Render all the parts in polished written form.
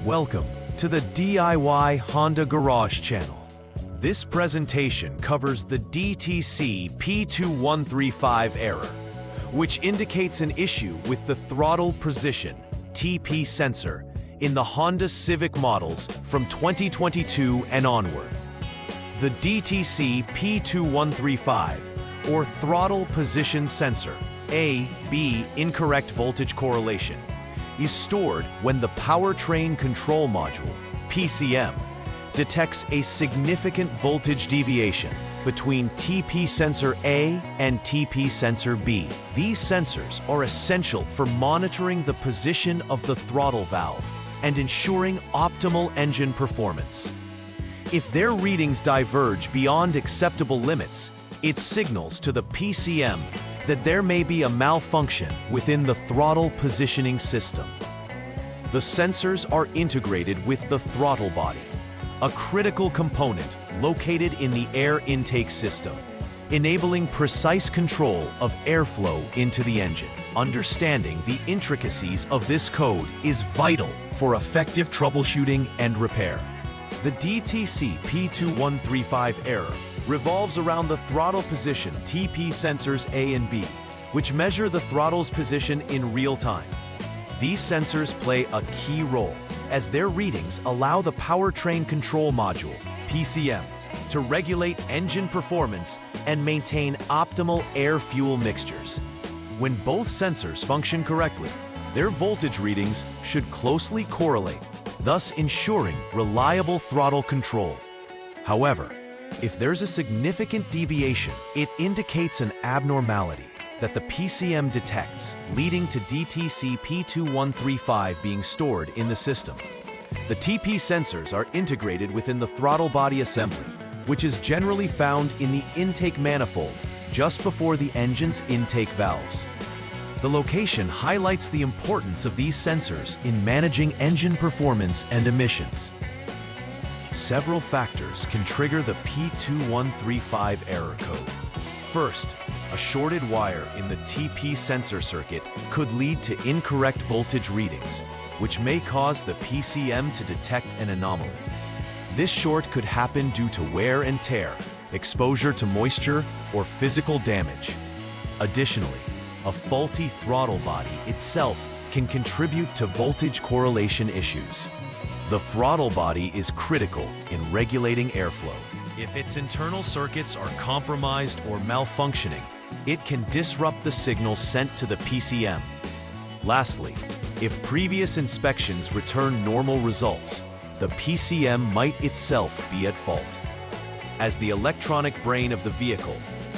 Welcome to the DIY Honda Garage channel. This presentation covers the DTC P2135 error, which indicates an issue with the throttle position (TP) sensor in the Honda Civic models from 2022 and onward. The DTC P2135, or throttle position sensor, A/B incorrect voltage correlation, is stored when the powertrain control module, PCM, detects a significant voltage deviation between TP sensor A and TP sensor B. These sensors are essential for monitoring the position of the throttle valve and ensuring optimal engine performance. If their readings diverge beyond acceptable limits, it signals to the PCM that there may be a malfunction within the throttle positioning system. The sensors are integrated with the throttle body, a critical component located in the air intake system, enabling precise control of airflow into the engine. Understanding the intricacies of this code is vital for effective troubleshooting and repair. The DTC P2135 error revolves around the throttle position TP sensors A and B, which measure the throttle's position in real time. These sensors play a key role as their readings allow the powertrain control module, PCM, to regulate engine performance and maintain optimal air-fuel mixtures. When both sensors function correctly, their voltage readings should closely correlate, thus ensuring reliable throttle control. However, if there's a significant deviation, it indicates an abnormality that the PCM detects, leading to DTC P2135 being stored in the system. The TP sensors are integrated within the throttle body assembly, which is generally found in the intake manifold just before the engine's intake valves. The location highlights the importance of these sensors in managing engine performance and emissions. Several factors can trigger the P2135 error code. First, a shorted wire in the TP sensor circuit could lead to incorrect voltage readings, which may cause the PCM to detect an anomaly. This short could happen due to wear and tear, exposure to moisture, or physical damage. Additionally, a faulty throttle body itself can contribute to voltage correlation issues. The throttle body is critical in regulating airflow. If its internal circuits are compromised or malfunctioning, it can disrupt the signal sent to the PCM. Lastly, if previous inspections return normal results, the PCM might itself be at fault. As the electronic brain of the vehicle,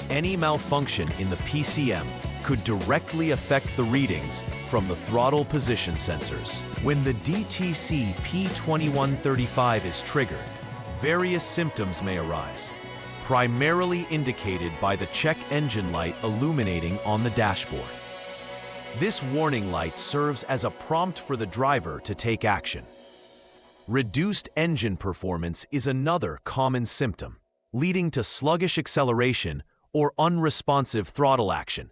any malfunction in the PCM could directly affect the readings from the throttle position sensors. When the DTC P2135 is triggered, various symptoms may arise, primarily indicated by the check engine light illuminating on the dashboard. This warning light serves as a prompt for the driver to take action. Reduced engine performance is another common symptom, leading to sluggish acceleration or unresponsive throttle action.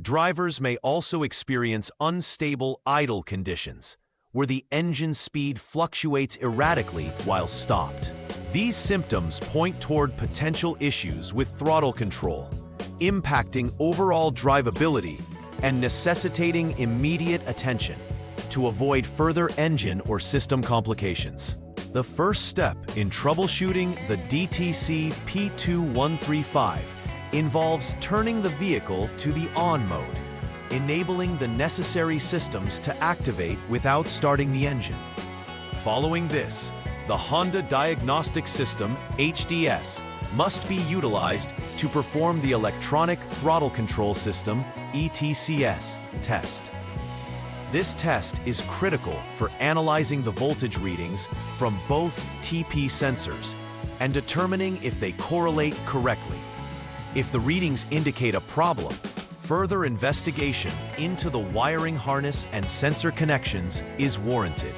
Drivers may also experience unstable idle conditions, where the engine speed fluctuates erratically while stopped. These symptoms point toward potential issues with throttle control, impacting overall drivability and necessitating immediate attention to avoid further engine or system complications. The first step in troubleshooting the DTC P2135 involves turning the vehicle to the on mode, enabling the necessary systems to activate without starting the engine. Following this, the Honda Diagnostic System, HDS, must be utilized to perform the Electronic Throttle Control System, ETCS, test. This test is critical for analyzing the voltage readings from both TP sensors and determining if they correlate correctly. If the readings indicate a problem, further investigation into the wiring harness and sensor connections is warranted.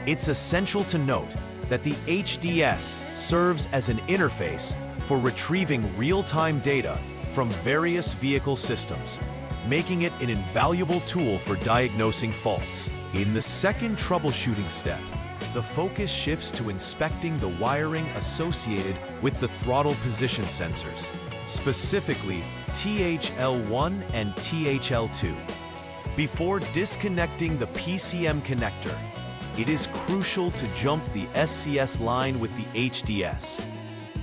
It's essential to note that the HDS serves as an interface for retrieving real-time data from various vehicle systems, making it an invaluable tool for diagnosing faults. In the second troubleshooting step, the focus shifts to inspecting the wiring associated with the throttle position sensors, specifically THL1 and THL2. Before disconnecting the PCM connector, it is crucial to jump the SCS line with the HDS.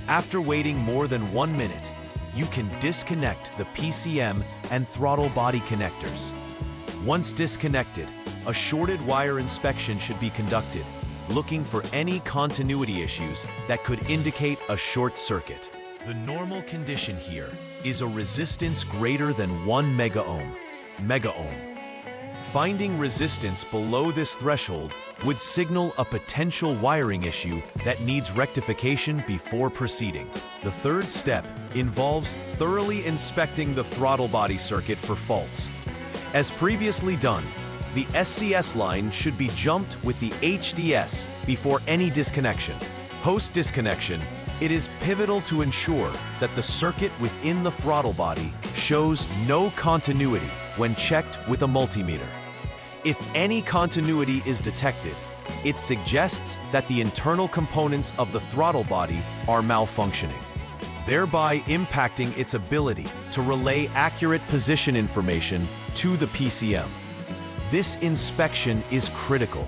After waiting more than 1 minute, you can disconnect the PCM and throttle body connectors. Once disconnected, a shorted wire inspection should be conducted, looking for any continuity issues that could indicate a short circuit. The normal condition here is a resistance greater than 1 megaohm. Finding resistance below this threshold would signal a potential wiring issue that needs rectification before proceeding. The third step involves thoroughly inspecting the throttle body circuit for faults. As previously done, the SCS line should be jumped with the HDS before any disconnection. Post-disconnection, it is pivotal to ensure that the circuit within the throttle body shows no continuity when checked with a multimeter. If any continuity is detected, it suggests that the internal components of the throttle body are malfunctioning, thereby impacting its ability to relay accurate position information to the PCM. This inspection is critical,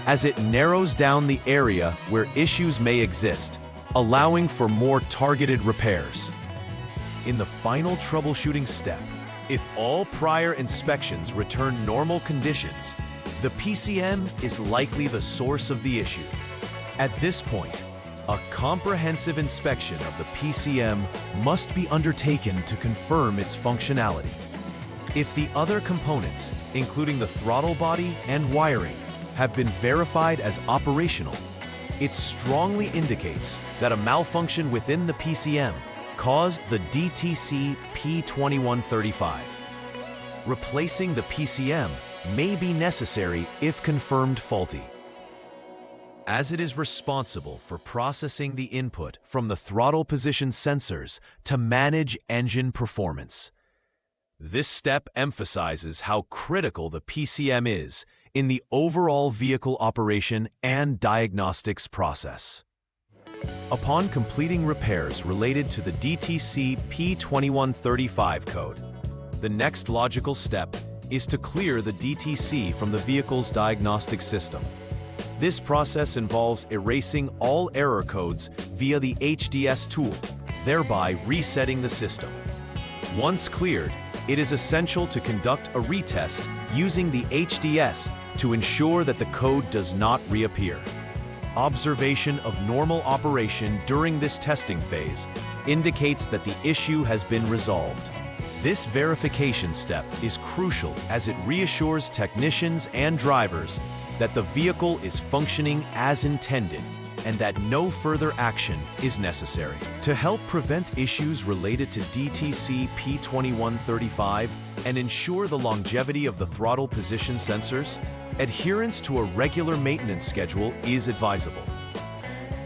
as it narrows down the area where issues may exist, allowing for more targeted repairs. In the final troubleshooting step, if all prior inspections return normal conditions, the PCM is likely the source of the issue. At this point, a comprehensive inspection of the PCM must be undertaken to confirm its functionality. If the other components, including the throttle body and wiring, have been verified as operational, it strongly indicates that a malfunction within the PCM caused the DTC P2135. Replacing the PCM may be necessary if confirmed faulty, as it is responsible for processing the input from the throttle position sensors to manage engine performance. This step emphasizes how critical the PCM is in the overall vehicle operation and diagnostics process. Upon completing repairs related to the DTC P2135 code, the next logical step is to clear the DTC from the vehicle's diagnostic system. This process involves erasing all error codes via the HDS tool, thereby resetting the system. Once cleared, it is essential to conduct a retest using the HDS to ensure that the code does not reappear. Observation of normal operation during this testing phase indicates that the issue has been resolved. This verification step is crucial as it reassures technicians and drivers that the vehicle is functioning as intended and that no further action is necessary. To help prevent issues related to DTC P2135 and ensure the longevity of the throttle position sensors, adherence to a regular maintenance schedule is advisable.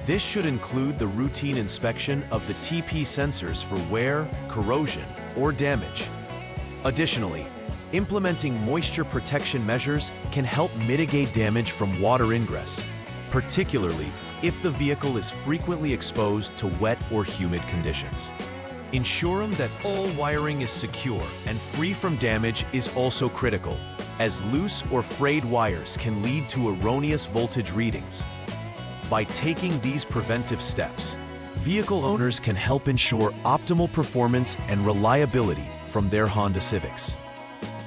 This should include the routine inspection of the TP sensors for wear, corrosion, or damage. Additionally, implementing moisture protection measures can help mitigate damage from water ingress, particularly if the vehicle is frequently exposed to wet or humid conditions. Ensuring that all wiring is secure and free from damage is also critical, as loose or frayed wires can lead to erroneous voltage readings. By taking these preventive steps, vehicle owners can help ensure optimal performance and reliability from their Honda Civics.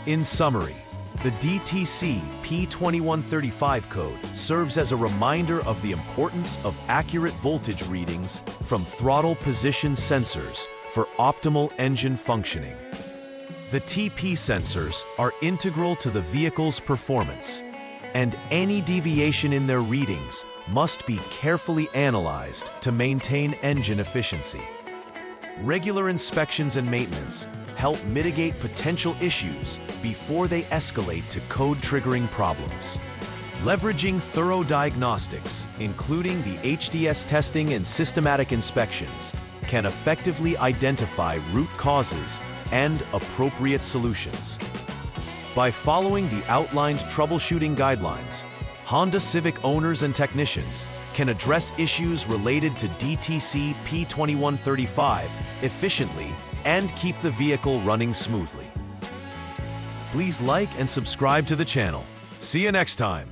In summary, the DTC P2135 code serves as a reminder of the importance of accurate voltage readings from throttle position sensors for optimal engine functioning. The TP sensors are integral to the vehicle's performance, and any deviation in their readings must be carefully analyzed to maintain engine efficiency. Regular inspections and maintenance help mitigate potential issues before they escalate to code-triggering problems. Leveraging thorough diagnostics, including the HDS testing and systematic inspections, can effectively identify root causes and appropriate solutions. By following the outlined troubleshooting guidelines, Honda Civic owners and technicians can address issues related to DTC P2135 efficiently and keep the vehicle running smoothly. Please like and subscribe to the channel. See you next time.